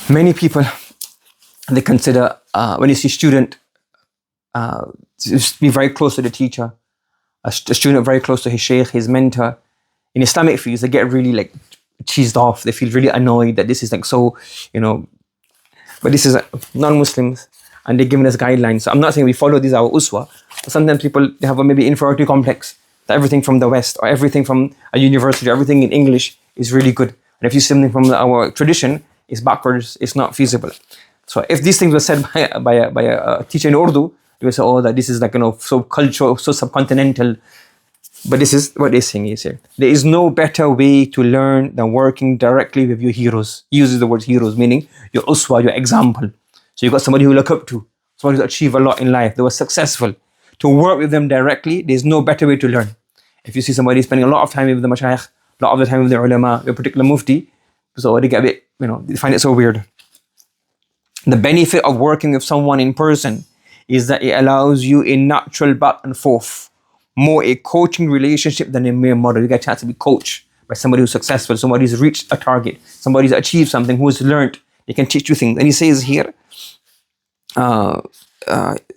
Many people, they consider, when you see student, just be very close to the teacher, a student very close to his sheikh, his mentor. In Islamic fields, they get really like cheesed off. They feel really annoyed that this is like so, but this is non-Muslims and they're giving us guidelines. So I'm not saying we follow these, our uswa, but sometimes people, they have a maybe inferiority complex that everything from the West or everything from a university, or everything in English is really good. And if you see something from our tradition, it's backwards, it's not feasible. So if these things were said by a teacher in Urdu, they would say, oh, that this is like, so cultural, so subcontinental. But this is what they're saying is here. There is no better way to learn than working directly with your heroes. He uses the word heroes, meaning your uswa, your example. So you've got somebody who you look up to, somebody who's achieved a lot in life, they were successful. To work with them directly, there's no better way to learn. If you see somebody spending a lot of time with the mashayikh, a lot of the time with the ulama, a particular mufti, so they get a bit, they find it so weird. The benefit of working with someone in person is that it allows you a natural back and forth, more a coaching relationship than a mere model. You get a chance to be coached by somebody who's successful, somebody who's reached a target, somebody who's achieved something, who has learned. They can teach you things. And he says here,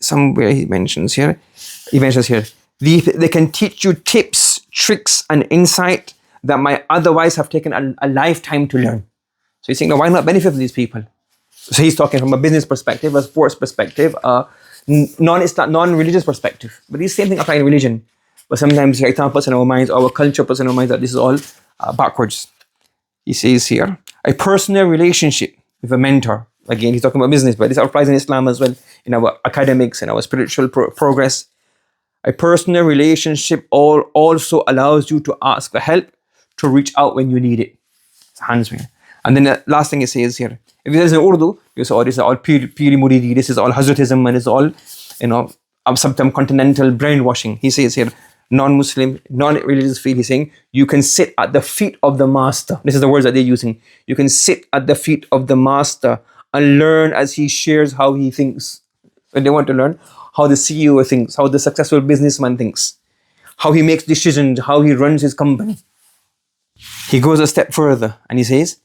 somewhere he mentions here, they can teach you tips, tricks, and insight that might otherwise have taken a lifetime to learn. So he's saying, now why not benefit from these people? So he's talking from a business perspective, a sports perspective, a non-religious perspective. But these same thing apply in religion. But sometimes shaitan puts in our minds, our culture puts in our minds that this is all backwards. He says here, a personal relationship with a mentor. Again, he's talking about business, but this applies in Islam as well, in our academics, in our spiritual progress. A personal relationship also allows you to ask for help, to reach out when you need it. It's hands here. And then the last thing he says here, if it is in Urdu, you say, oh, this is all Piri Muridi, this is all Hazratism, and it's all, subcontinental brainwashing. He says here, non-Muslim, non-religious field, he's saying, you can sit at the feet of the master. This is the words that they're using. You can sit at the feet of the master and learn as he shares how he thinks. When they want to learn how the CEO thinks, how the successful businessman thinks, how he makes decisions, how he runs his company. He goes a step further and he says,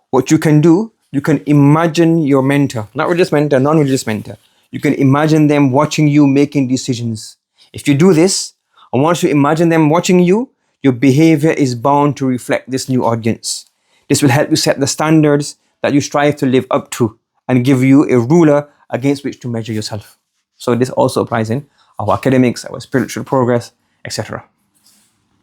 what you can do, you can imagine your mentor, not religious mentor, non-religious mentor. You can imagine them watching you making decisions. If you do this, and once you imagine them watching you, your behavior is bound to reflect this new audience. This will help you set the standards that you strive to live up to and give you a ruler against which to measure yourself. So this also applies in our academics, our spiritual progress, etc.